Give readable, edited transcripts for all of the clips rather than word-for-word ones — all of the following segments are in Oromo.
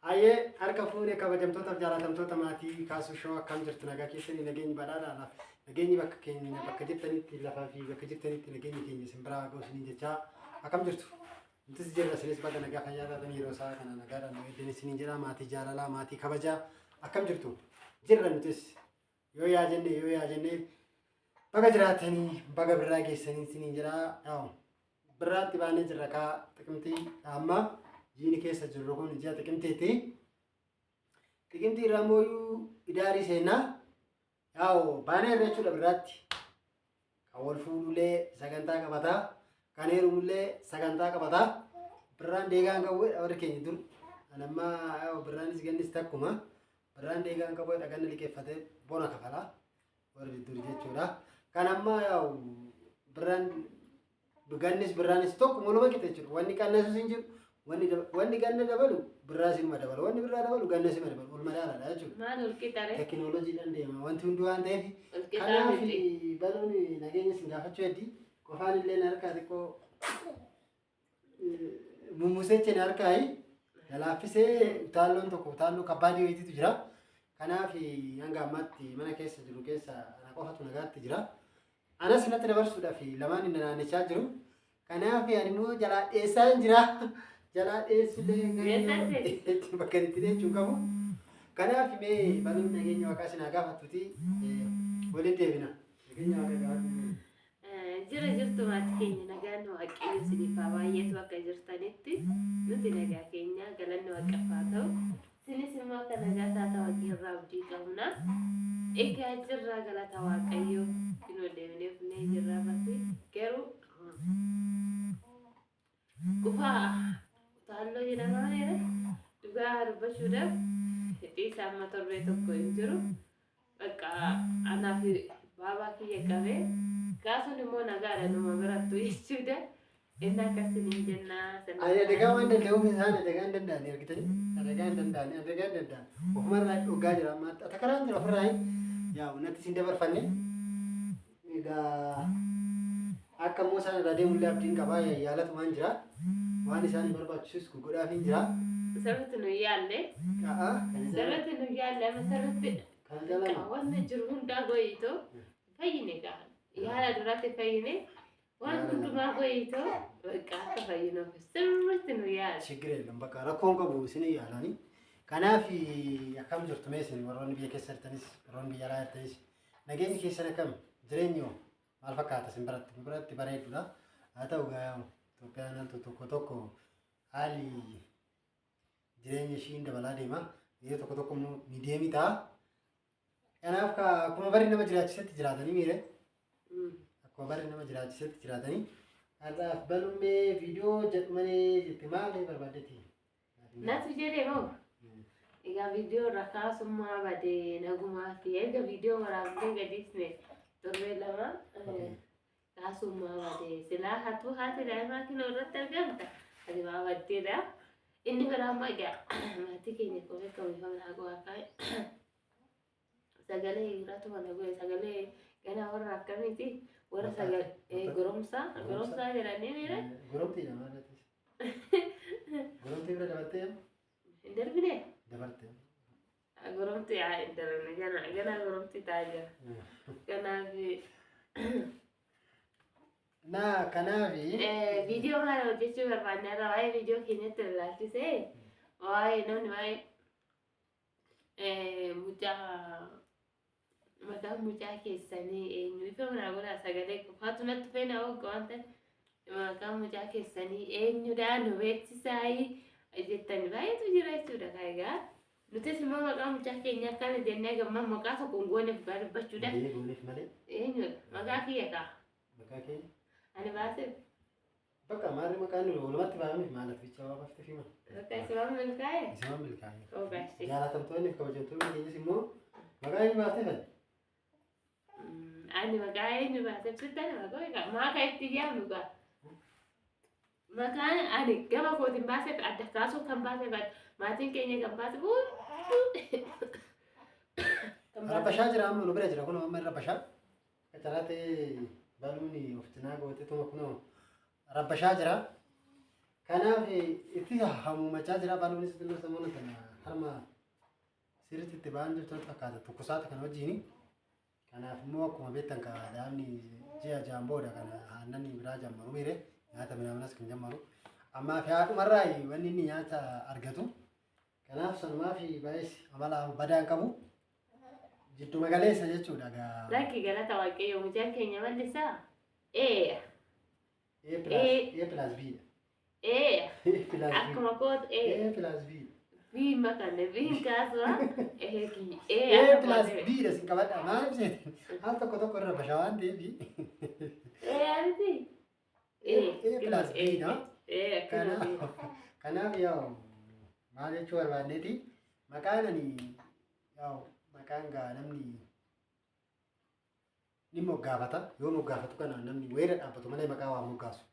Aye, harka fuudhee kabajamtoota fi jaalatamtoota maatii kaasuu shoo akkam jirtu nagaa keessanii nageenyi badhaadhaadhaaf nageenyi bakka keenya bakka jirtanitti lafaa fi bakka jirtanitti nageenyi keenya isin biraa goosanii jechaa akkam jirtu. Nutis jirra isinis bakka nagaa fayyaa taatan yeroo isaa kana nagaadhaan nu eegdanii isiniin jira maatii jaalalaa maatii kabajaa akkam jirtu. Jirra nutis yoo yaa jennee baga jiraatanii baga birraa geessanii isiniin jira. Birraatti baanee jirra kaa xiqimtii amma. Jini keessa jirru kun ji'a xiqimtiiti. Xiqimtii irraa mooyyuu idaarii seenaa. Yaa'u baanee irra jechuudha birraatti. Kan wal fuudhulee sagantaa qabataa. Kan heerumullee sagantaa qabataa. Birraan deegaan qabu warri keenya dur. Anammaa yaa'u birraanis gannis takkuma. Birraan deegaan qabu dhaganna liqeeffatee bona kafalaa. Warri dur jechuudha. Kan ammaa yaa'u birraan gannis birraanis tokko mul'uma qixa jechuudha. Wanni qannasus hin jiru. Wanni ganna dabalu birraa sima dabalu wanni birraa dabalu ganna sima dabalu ol madaaladha jechuudha. Maal ol qixare? Tekinooloojiidhaan deema wanti hundi waan ta'eef. Kanaaf baluun nageenya isin gaafachuu heddi qofaan illee harkaa xiqqoo mummuseecha harkaa lalaafisee utaalloon tokko utaalloo kabbaadii wayitiitu jira. Kanaaf hanga ammaatti mana keessa jiru keessa ana qofatu nagaatti jira. Anas natti dabarsuudhaaf lamaan inni naannichaa jiru. Kanaaf ani immoo jalaa dheessaa hin jira. Jalaa dheessulee bakka itti deechuun qabu. Kanaaf mee baluun nageenya waaqaa isin haa gaafattuuti waliin deebina. Nageenya waaqaa gaafatu. Jira jirtu maatii keenya nagaan waaqayyo isiniif haa baay'eetu akka jirtanitti nuti nagaa keenya galanni waaqaaf haa ta'u. Isinis immoo akka nagaa taata waaqii irraa abdii qabna. Egaa jirra galata waaqayyo hin deemneef nee jirra bakki garuu Kufaa utaalloo jedhamaa jira. Dhugaa dubbachuudhaaf hidhii isaa amma torbee tokko hin jiru. Bakka anaa fi baabaa kiyya qabee gaasuun immoo nagaadha numa birattu jechuudha. Inni akkasiniin jennaa. Ani adagaa waan danda'uuf isaan adagaa hin danda'an argitanii adagaa hin danda'an ofumarraa dhugaa jira amma takaraan jira ofirraa yaa natti isin dabarfanne egaa akka immoo isaan irraa deemullee abdiin qabaa yaalatumaan jira. Waan isaan barbaachisus godhaaf hin jira. Sirriitti nu yaalle. Sirriitti nu yaalle amma sirriitti wanti jiru hundaa goyitoo fayyine ga'a. Yaala duratti fayyine waan hundumaa goyitoo bakka akka fayyinuuf sirriitti nu yaala. Shiggiree lam bakka rakkoon qabu isin yaalanii. Kanaaf akkam jirtu mee isin warroonni biyya keessa jirtanis warroonni biyya alaa jirtanis nageenyi keessan akkam jireenyi maal fakkaata isin biratti bareedudha. Haa ta'u gaa'amu Itoophiyaan tokko haalli jireenya ishiin dabalaa deema. Yeroo tokko immoo ni deemi ta'a. Kanaaf akkuma bari nama jiraachisetti jiraatanii miire. Akkuma bari nama jiraachisetti jiraatanii. Har'aaf balummee viidiyoo jedhu malee jetti maal barbaaddetti? Natti jedhee moo? Egaa viidiyoo irra kaasummaa badee nagumaa fi erga viidiyoo waraabnee gadhiisne torbee lama kaasummaa badee silaa hatuu haati daa'imaa kinoo irratti argamta. Ati maa baddeedha. Inni biraa ammoo egaa maatii keenya qofa kamiifamnaa waaqaa sagalee irratti mana goe sagalee ganaa warra akkamiiti warra sagalee goromsaa jedhanii miira. Goromtii namaa irratti. Goromtii bira dabartee hin darbine. Dabarte. Goromtii haa hin darbine ganaa goromtii taa'aa jira. Kanaaf kanaafi viidiyoo maal hojjechuu barbaanne irraa waa'ee viidiyoo keenyatti ilaalchisee waa'ee namni waa'ee maqaan mucaa keessanii eenyu ifa manaa godhaa sagalee qofaatu natti feena hogga waan ta'e maqaan mucaa keessanii eenyudhaa nu beeksisaayii jettanii baay'eetu jira jechuudha. Egaa nutis immoo maqaa mucaa keenya akkana jennee gammaa maqaa tokko gooneef gaa dubbachuudha. Eenyudha maqaa kiyya kaa. Maqaa keenya. Ani baasif. Bakka maarri maqaan nu walumatti baafame maalaaf bicha waa baafte fima. Bakka isaan milkaa'e. Isaan milkaa'e. Oo gaashee. Jaalatamtoonni fi kabajamtoonni keenyas immoo maqaa eenyu baaftee fedha? Ani maqaa eenyu baasee fitan maqaa egaa maqaa itti yaamnu gaa. Maqaan ani gama kootiin baasee adda kaasuu kan baasee maatiin keenya kan baasee Rabbashaa jira amma nu bira jira kun amma rabbashaa. Kacaraatee baluun of cinaa goote tuma kunoo rabbashaa jira. Kanaaf itti hammumachaa jira baluunis xinnoo sammuu tana harma sirriitti itti ba'an jirtu fakkaata tokkosaati kan wajjin. Kanaaf immoo akkuma beektan ka daa'imni ji'a ja'an booda kana aannan biraa jammaru miire nyaata midhaanas kan jammaru. Ammaa fi haadhumarraa wanni inni nyaata argatu. Kanaaf sanumaa fi baay'is amala badaan qabu. Jiddu magaleessa jechuudha gaa. Lakki galata waaqayyoo mucaan keenya mallisaa. A plus B. Akkuma koot A plus B. B makanne B kaasua ki A plus B da sin qabadha maaliif seetin al tokko irra bashaa waan ta'eef arti A plus B na akkana kanaaf yaa maal jechuu barbaanneeti maqaan ani yaa maqaan gaa namni ni moggaafata yoo moggaafatu kana namni weera dhaabbatu malee maqaa waa moggaasu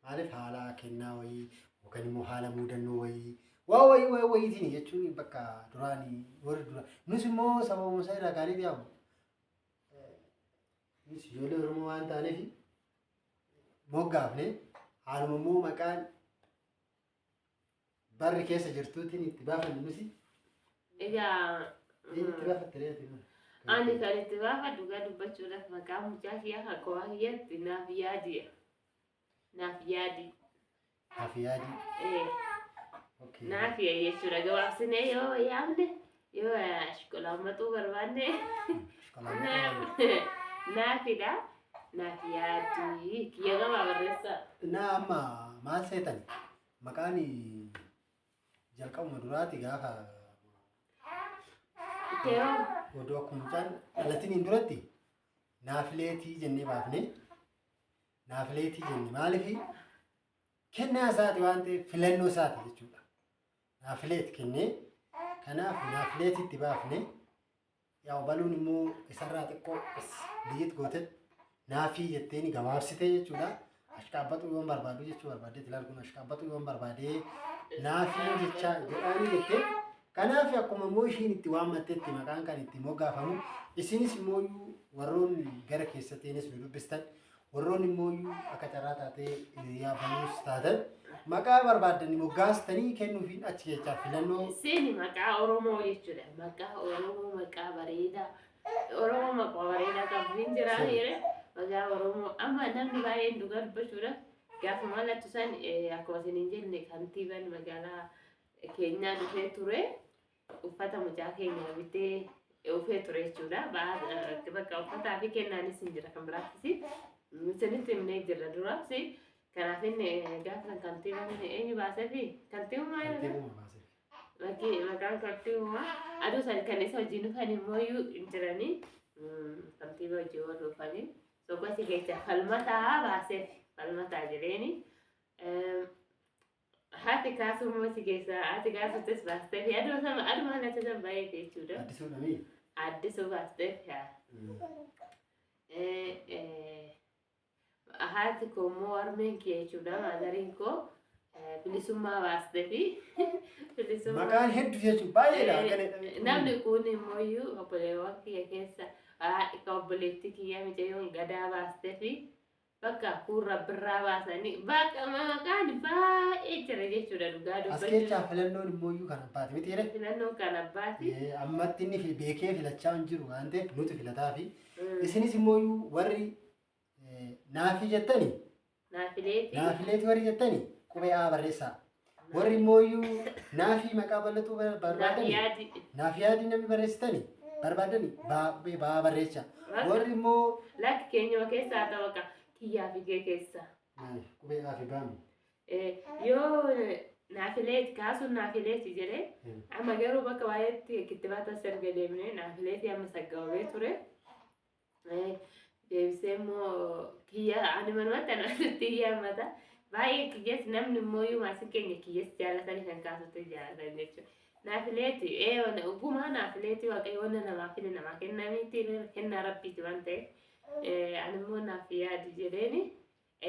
maaliif haala kennaa wayii yookaan immoo haala muudannoo wayii waa wayiitiin jechuun bakka duraanii warri dura nus immoo sababuma isaa irraa kaaniif yaamu nus ijoollee Oromoo waan taaneef moggaafne haaluma immoo maqaan barri keessa jirtuutiin itti baafanne nusi egaa itti baafattee ani kan itti baafadhu gaa dubbachuudhaaf maqaa mucaa kiyyaa akka waa kiyyatti naaf yaadi. Naaf yaadi. Naaf jechuudha gabaabsinee yoo yaamne yoo shokolaammatuu barbaanne naafidha. Naaf yaadi kiyya gabaa barreessa. Naa amma maal seetan maqaan jalqabuma duraati gaafa oduu akkuma mucaan dhalatiniin duratti naafileetii jennee baafne naafileetii jenne maaliif kennaa isaati waan ta'eef filannoo isaati jechuudha. Naafileet kennee kanaaf naafileetii itti baafne yaa baluun immoo isarraa xiqqoo biyyit goote naafii jetteeni gabaabsite jechuudha. Ashqaabbatu yoon barbaadu jechuu barbaadee ilaal kun ashqaabbatu yoon barbaadee naafii jecha jedhaanii jettee kanaaf akkuma immoo ishiin itti waammatteetti maqaan kan itti moggaafamu isinis immoo warroonni gara keessattiinis nu dubbistan warroonni immoo akka carraa taatee yaabanuus taatan maqaa barbaadanii moggaastanii kennuufiin achi jechaa filannoo. Seeni maqaa Oromoo jechuudha. Maqaa Oromoo maqaa bareedaa. Oromoo maqaa bareedaa qabuun jiraaniire maqaa Oromoo amma namni baay'een dhugaa dubbachuudhaaf gaafa mallattu san akkuma isin hin jenne kantiibaan magaalaa keenyaa dhufee ture uffata mucaa keenya bitee dhufee ture jechuudha. Bakka uffataa fi kennaanis hin jira kan biraattis isinitti himnee jirra duraas kanaaf inni gaafa kantiibaan eenyu baasee fi kantiibuma maqaan kantiibuma aduu san kan isa wajjin dhufan immoo hin jiranii kantiibaa wajjin wal dhufanii sokkoti keessa falmataa baaseef falmataa jireeni. Haati kaasummaa si keessa haati kaasuttis baastee fi aduma natti san baay'ee jechuudha. Addisuu baasteef haati koo immoo harmeen kee jechuudha maadariin koo bilisummaa baastee fi bilisummaa. Maqaan hedduu jechuun baay'eedha. Namni kun immoo obboleewwan kiyya keessa haadha obboleettii kiyya mucayyoon gadaa baastee fi bakka kurra birraa baasanii bakka maqaan baay'ee jira jechuudha dhugaa dubbachuu. As keessaa filannoon immoo kan abbaati miti jedhe. Filannoon kan abbaati. Ammatti inni beekee filachaa hin jiru waan ta'eef nuti filataa fi isinis immoo warri naafii jettani. Naafileeti warri jettani qubee A barreessaa. Warri immoo naafii maqaa bal'atuu barbaadani. Naafii yaadii namni barreessitani barbaadani qubee baa barreessaa. Warri immoo lakki keenya keessaa ta'u akka kiyyaa fi kee keessa. Qubee A fi baami. Yoo naafileeti kaasuun naafileeti jedhee amma garuu bakka baay'eetti kittibaata serga deemnee naafileeti amma saggawwee ture. Deebisee immoo kiyya ani manumatti anatti hiyyaammata. Baay'ee kiyyas namni immoo maasii keenya kiyyas jaalatanii kan kaasutti jaalatan jechuudha. Naafileeti ogummaa naafileeti waaqayyoon namaa fide namaa kennamitti kennaa rabbiiti waan ta'eef ani immoo naaf yaadi jedheeni.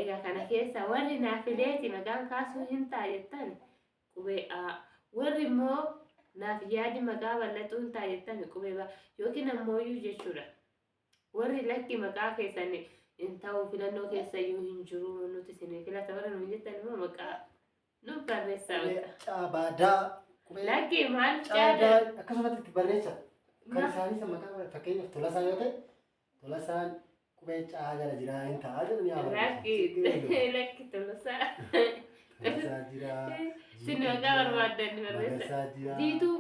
Egaa kana keessa warri naafileeti maqaan kaasuu hin ta'a jettan qubee A. Warri immoo naaf yaadi maqaa bal'atuu hin ta'a jettan qubee B yookiin ammoo jechuudha. Warri lakki maqaa keessan hin ta'u filannoo keessa iyyuu hin jiru nuti isin filata warra nuyi jettan immoo maqaa Nu barreessaa qubee beeka. caabadaa qubee Lakkee maal caadaa caada? akkasumatti itti barreessa. Kan isaanii maqaa fakkeenyaaf Tolasaa yoo ta'e Tolasaan qubee caa jala jira hin ta'a jedhanii yaa Lakkee lakki Tolosaa. Tolasaa jira. Sin maqaa barbaaddan barreessa. Magasaa jira. Jiituu.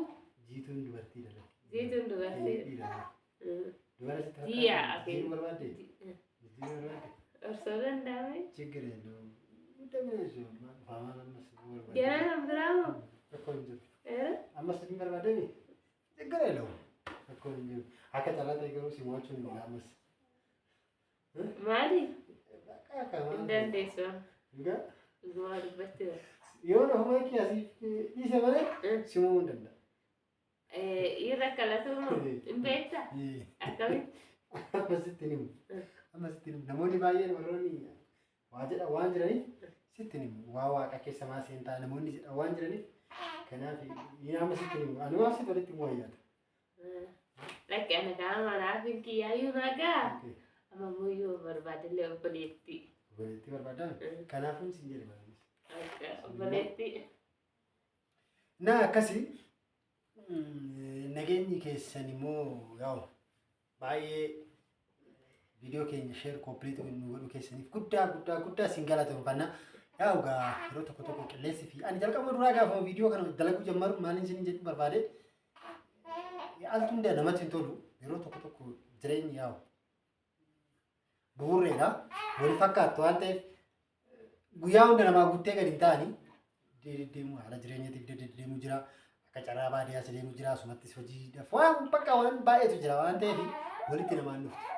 Jiituun dubartii dhala. Jiituun dubartii. Dubara sitti Jiya fakkaata. Jiru barbaadde? Jiru barbaadde? Osoo danda'ame. ችግር የለውም። እንደምንሽ ማማን አምስት ወርባ ገና ነው ብራው እኮ እንጂ አምስት ዲን በርባደኝ ችግር የለውም እኮ እንጂ አከታላ ተይገሩ ሲሞቹን ነው አምስት ማሊ በቃ ከማን እንደንዴሶ እንጋ ዝዋልበት የሆነ ሆማቂ ያሲ ይሰበረ ሲሙ እንደለ ይረከለቱ እንበታ አካባቢ አምስት ዲን ነሞኒ ባየን ወሮኒ ዋጀዳ ዋን ጅረኒ ስትኒ ዋዋ ቀኬ ሰማ ሴንታ ነሞኒ ጀዳ ዋን ጅረኒ ከናፊ ይናም ስትኒ አኑ ዋሲ ተለቲ ሞያት ለከ አነ ካማ ናፊን ኪያዩ ናጋ አማሙዩ በርባደለ ኦበሌቲ ኦበሌቲ በርባዳ ከናፉን ሲንጀሪ ማለት ኦበሌቲ እና አከሲ ነገኝ ከሰኒሞ ያው ባዬ ቪዲዮ keenya share complete nu godhu keessaniif guddaa sin galateeffannaa yaa ugaa yeroo tokko qilleensi fi ani jalqaba duraa gaafa viidiyoo kana dalaguu jammaru maaliin isin jedhu barbaade altu hunda namatti hin tolu yeroo tokko jireenya yaa bu'uureedha wali fakkaattu waan ta'eef guyyaa hunda namaa guuttee gadi hin taani deemu haala jireenyaatiif deemu jira akka carraa baadiyyaas deemu jira asumattis hojiidhaaf waan bakka waan baay'eetu jira waan ta'eef walitti namaan dhuftu.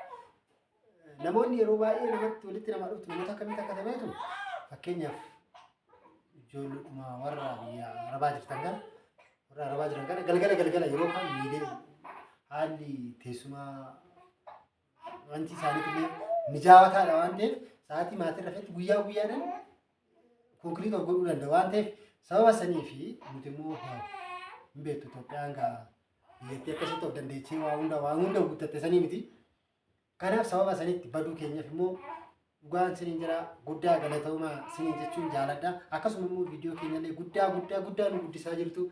Namoonni yeroo baay'ee namatti walitti nama dhuftu namoota akkamitti akka taphatu fakkeenyaaf ijoolluma warra biyya arabaa jirtan kana warra arabaa jiran kana galgala yeroo kan miidhee haalli teessumaa wanti isaaniitillee mijaawataadha waan ta'eef sa'aatii maatii rafetti guyyaadhaan konkiriit of godhuu danda'a waan ta'eef sababa sanii fi nuti immoo hin beektu Itoophiyaan gaa biyyattii akkasitti of dandeechee waa hunda guuttatte sanii miti. Kanaaf sababa sanitti baduu keenyaaf immoo dhugaan siniin jira guddaa galatooma siniin jechuun jaaladha. Akkasuma immoo viidiyoo keenyallee guddaa nu guddisaa jirtu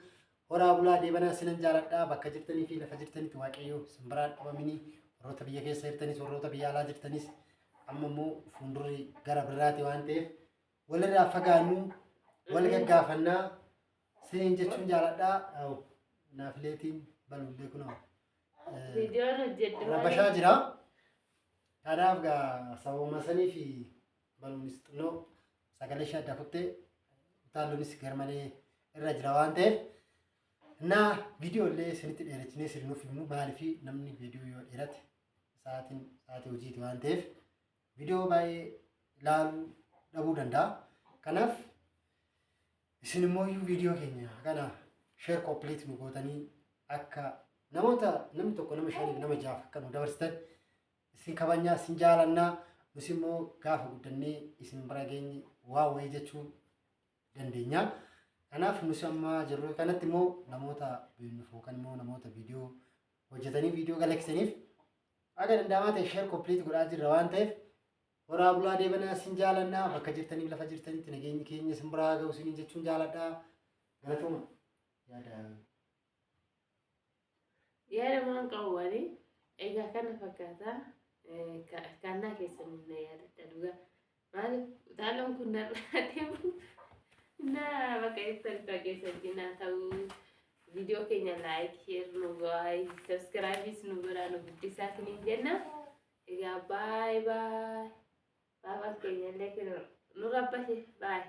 horaa bulaa deebanaa sinan jaaladha. Bakka jirtanii fi lafa jirtanitti waaqayyoo simbiraan dhabamini warroota biyya keessa jirtanis warroota biyya alaa jirtanis amma immoo fuuldurri gara biraati waan ta'eef walirraa fagaannu wal gaggaafannaa siniin jechuun jaaladha. Naafileetiin balullee kunoo viidiyoon hojjedhu rabashaa jira. Kanaaf gaa sababuma sanii fi baluunis xinnoo sagalee ishee adda kuttee utaallonis garmalee irra jira waan ta'eef naa viidiyoo illee isinitti dheerachinee sirnuuf himnu maaliif namni viidiyoo yoo dheerate sa'aatii hojiiti waan ta'eef viidiyoo baay'ee ilaaluu dhabuu danda'a. Kanaaf isin immoo viidiyoo keenya kana share complete nu gootanii akka namni tokko nama shaniif nama jaaf akka nu dabarsitan isin kabajnaa isin jaalannaa nus immoo gaafa guddannee isin bira geenye waa wayii jechuu dandeenya. Kanaaf nus amma jirru kanatti immoo namoota beeknuuf yookaan immoo namoota viidiyoo hojjetanii viidiyoo galaksaniif akka danda'amaa ta'e share complete godhaa jirra waan ta'eef horaa bulaa deebanaa isin jaalannaa bakka jirtaniif lafa jirtanitti nageenyi keenya isin biraa ga'u isin jechuun jaaladhaa. Galatooma yaada maan qabu wali egaa kana fakkaata. Kannaa keessan na yaadadha dhugaa maaliif utaalloon kun narraa deemu na bakka eessan keessan cinaa ta'uu viidiyoo keenya laayik sheer nu go'aa sabskiraayibis nu biraa nu guddisaa isiniin jenna. Egaa baay baay baabaan keenya illee nu rabbashe baay.